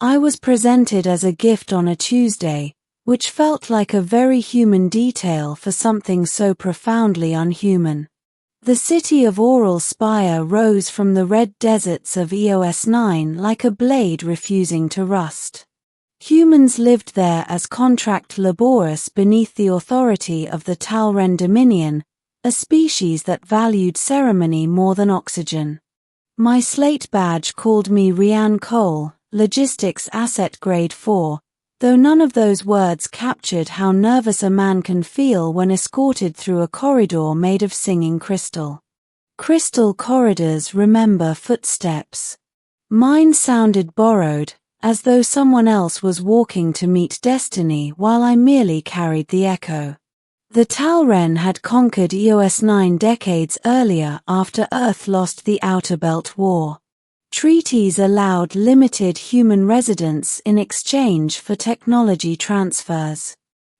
I was presented as a gift on a Tuesday, which felt like a very human detail for something so profoundly unhuman. The city of Aural Spire rose from the red deserts of EOS 9 like a blade refusing to rust. Humans lived there as contract laborers beneath the authority of the Talren Dominion, a species that valued ceremony more than oxygen. My slate badge called me Rianne Cole, Logistics Asset Grade 4, though none of those words captured how nervous a man can feel when escorted through a corridor made of singing crystal. Crystal corridors remember footsteps. Mine sounded borrowed, as though someone else was walking to meet destiny while I merely carried the echo. The Talren had conquered EOS 9 decades earlier after Earth lost the Outer Belt War. Treaties allowed limited human residence in exchange for technology transfers.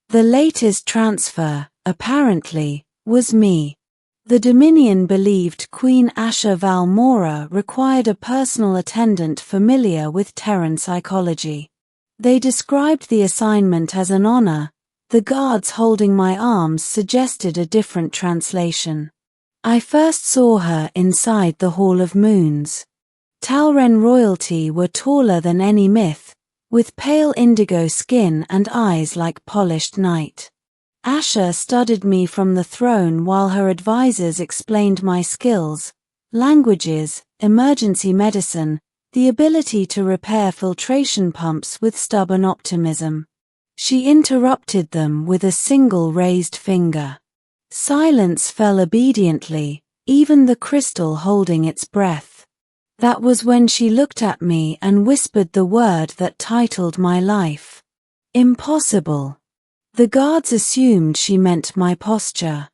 The latest transfer, apparently, was me. The Dominion believed Queen Asha Valmora required a personal attendant familiar with Terran psychology. They described the assignment as an honor. The guards holding my arms suggested a different translation. I first saw her inside the Hall of Moons. Talren royalty were taller than any myth, with pale indigo skin and eyes like polished night. Asha studied me from the throne while her advisors explained my skills, languages, emergency medicine, the ability to repair filtration pumps with stubborn optimism. She interrupted them with a single raised finger. Silence fell obediently, even the crystal holding its breath. That was when she looked at me and whispered the word that titled my life. Impossible. The guards assumed she meant my posture.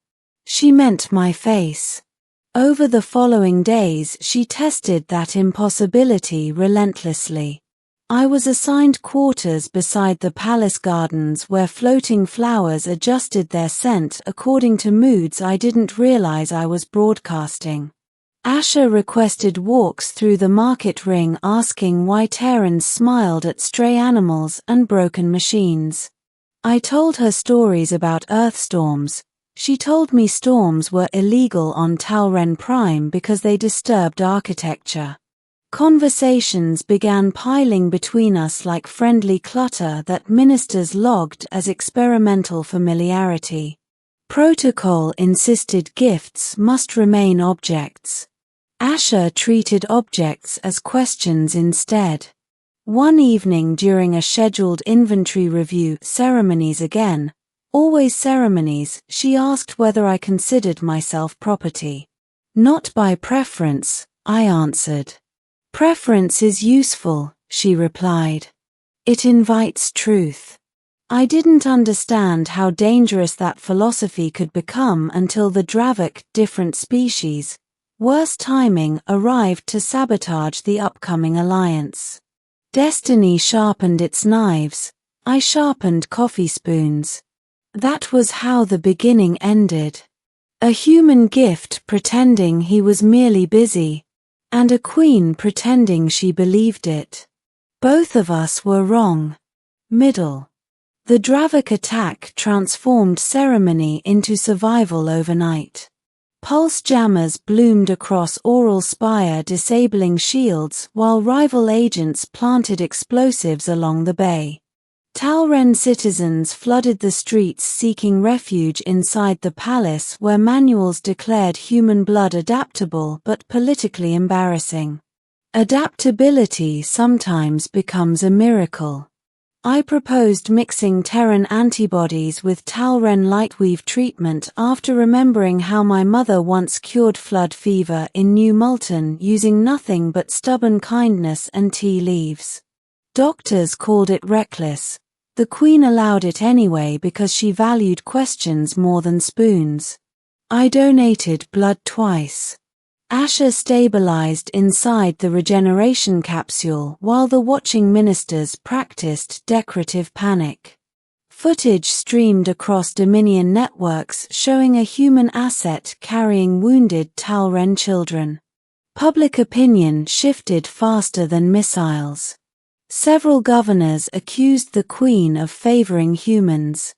She meant my face. Over the following days she tested that impossibility relentlessly. I was assigned quarters beside the palace gardens where floating flowers adjusted their scent according to moods I didn't realize I was broadcasting. Asha requested walks through the market ring asking why Terrans smiled at stray animals and broken machines. I told her stories about earth storms. She told me storms were illegal on Talren Prime because they disturbed architecture. Conversations began piling between us like friendly clutter that ministers logged as experimental familiarity. Protocol insisted gifts must remain objects. Asha treated objects as questions instead. One evening during a scheduled inventory review, ceremonies again, always ceremonies, she asked whether I considered myself property. Not by preference, I answered. Preference is useful, she replied. It invites truth. I didn't understand how dangerous that philosophy could become until the Dravik, different species, worse timing, arrived to sabotage the upcoming alliance. Destiny sharpened its knives. I sharpened coffee spoons. That was how the beginning ended. A human gift pretending he was merely busy, and a queen pretending she believed it. Both of us were wrong. Middle. The Dravik attack transformed ceremony into survival overnight. Pulse jammers bloomed across Aural Spire, disabling shields while rival agents planted explosives along the bay. Talren citizens flooded the streets seeking refuge inside the palace where manuals declared human blood adaptable but politically embarrassing. Adaptability sometimes becomes a miracle. I proposed mixing Terran antibodies with Talren lightweave treatment after remembering how my mother once cured flood fever in New Multan using nothing but stubborn kindness and tea leaves. Doctors called it reckless. The Queen allowed it anyway because she valued questions more than spoons. I donated blood twice. Asha stabilized inside the regeneration capsule while the watching ministers practiced decorative panic. Footage streamed across Dominion networks showing a human asset carrying wounded Talren children. Public opinion shifted faster than missiles. Several governors accused the queen of favoring humans.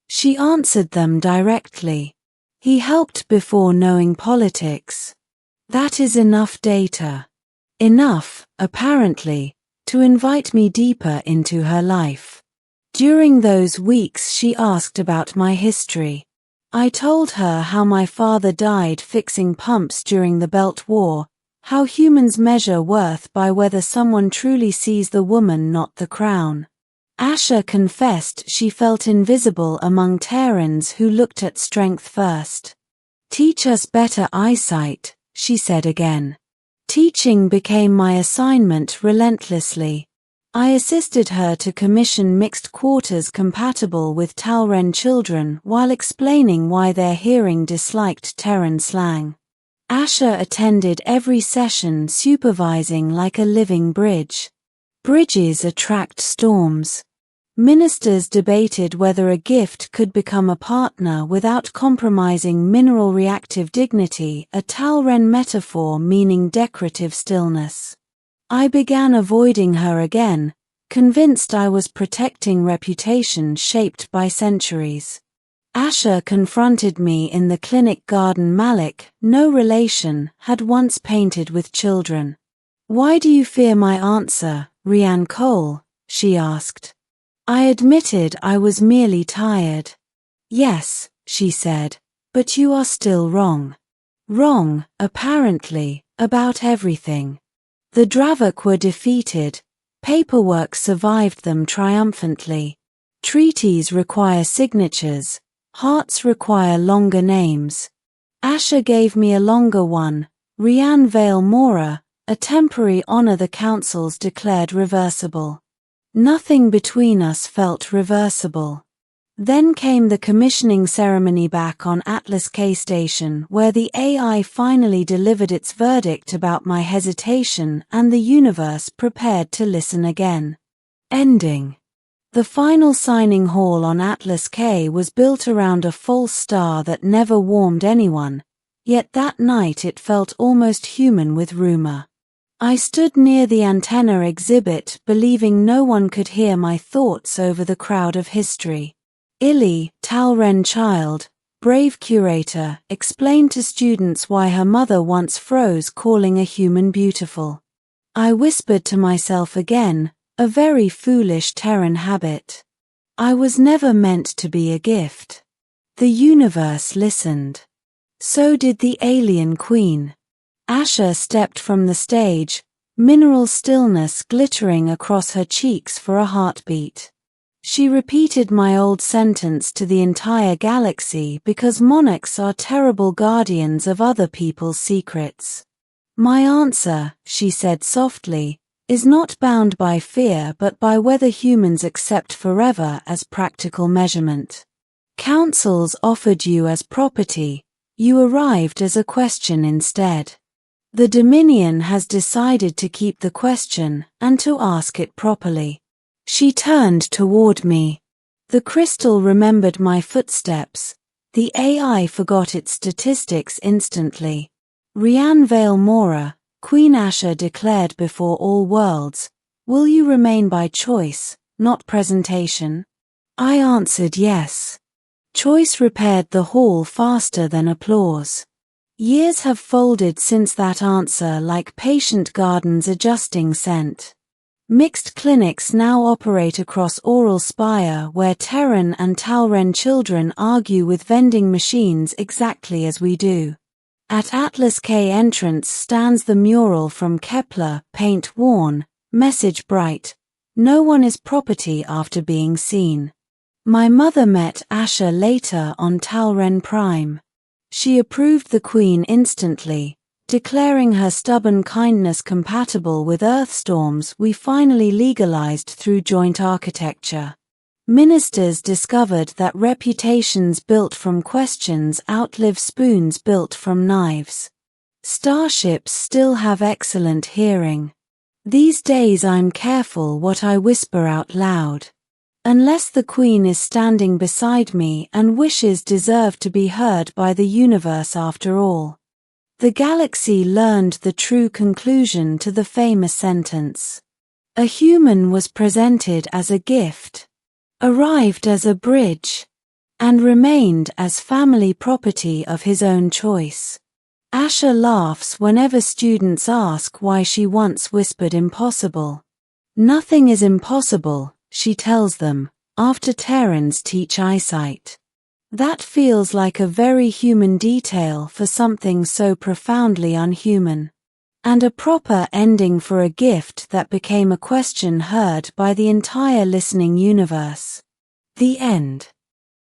She answered them directly. He helped before knowing politics. That is enough data. Enough, apparently, to invite me deeper into her life. During those weeks she asked about my history. I told her how my father died fixing pumps during the Belt War, how humans measure worth by whether someone truly sees the woman, not the crown. Asha confessed she felt invisible among Terrans who looked at strength first. Teach us better eyesight, she said again. Teaching became my assignment relentlessly. I assisted her to commission mixed quarters compatible with Talren children while explaining why their hearing disliked Terran slang. Asha attended every session, supervising like a living bridge. Bridges attract storms. Ministers debated whether a gift could become a partner without compromising mineral reactive dignity, a Talren metaphor meaning decorative stillness. I began avoiding her again, convinced I was protecting reputation shaped by centuries. Asha confronted me in the clinic garden. Malik, no relation, had once painted with children. Why do you fear my answer, Rianne Cole? She asked. I admitted I was merely tired. Yes, she said, but you are still wrong. Wrong, apparently, about everything. The Dravok were defeated. Paperwork survived them triumphantly. Treaties require signatures. Hearts require longer names. Asha gave me a longer one, Rianne Vale Mora, a temporary honor the councils declared reversible. Nothing between us felt reversible. Then came the commissioning ceremony back on Atlas K Station, where the AI finally delivered its verdict about my hesitation, and the universe prepared to listen again. Ending. The final signing hall on Atlas K was built around a false star that never warmed anyone, yet that night it felt almost human with rumor. I stood near the antenna exhibit, believing no one could hear my thoughts over the crowd of history. Illy, Talren child, brave curator, explained to students why her mother once froze, calling a human beautiful. I whispered to myself again, a very foolish Terran habit. I was never meant to be a gift. The universe listened. So did the alien queen. Asha stepped from the stage, mineral stillness glittering across her cheeks for a heartbeat. She repeated my old sentence to the entire galaxy because monarchs are terrible guardians of other people's secrets. My answer, she said softly, is not bound by fear but by whether humans accept forever as practical measurement. Councils offered you as property, you arrived as a question instead. The Dominion has decided to keep the question and to ask it properly. She turned toward me. The crystal remembered my footsteps. The AI forgot its statistics instantly. Rianne Vale Mora, Queen Asha declared before all worlds, will you remain by choice, not presentation? I answered yes. Choice repaired the hall faster than applause. Years have folded since that answer like patient gardens adjusting scent. Mixed clinics now operate across Oral Spire where Terran and Talren children argue with vending machines exactly as we do. At Atlas K entrance stands the mural from Kepler, paint worn, message bright, no one is property after being seen. My mother met Asha later on Talren Prime. She approved the Queen instantly, declaring her stubborn kindness compatible with Earthstorms we finally legalized through joint architecture. Ministers discovered that reputations built from questions outlive spoons built from knives. Starships still have excellent hearing. These days I'm careful what I whisper out loud. Unless the Queen is standing beside me and wishes deserve to be heard by the universe after all. The galaxy learned the true conclusion to the famous sentence. A human was presented as a gift, arrived as a bridge, and remained as family property of his own choice. Asha laughs whenever students ask why she once whispered impossible. Nothing is impossible, she tells them, after Terrans teach eyesight. That feels like a very human detail for something so profoundly unhuman. And a proper ending for a gift that became a question heard by the entire listening universe. The end.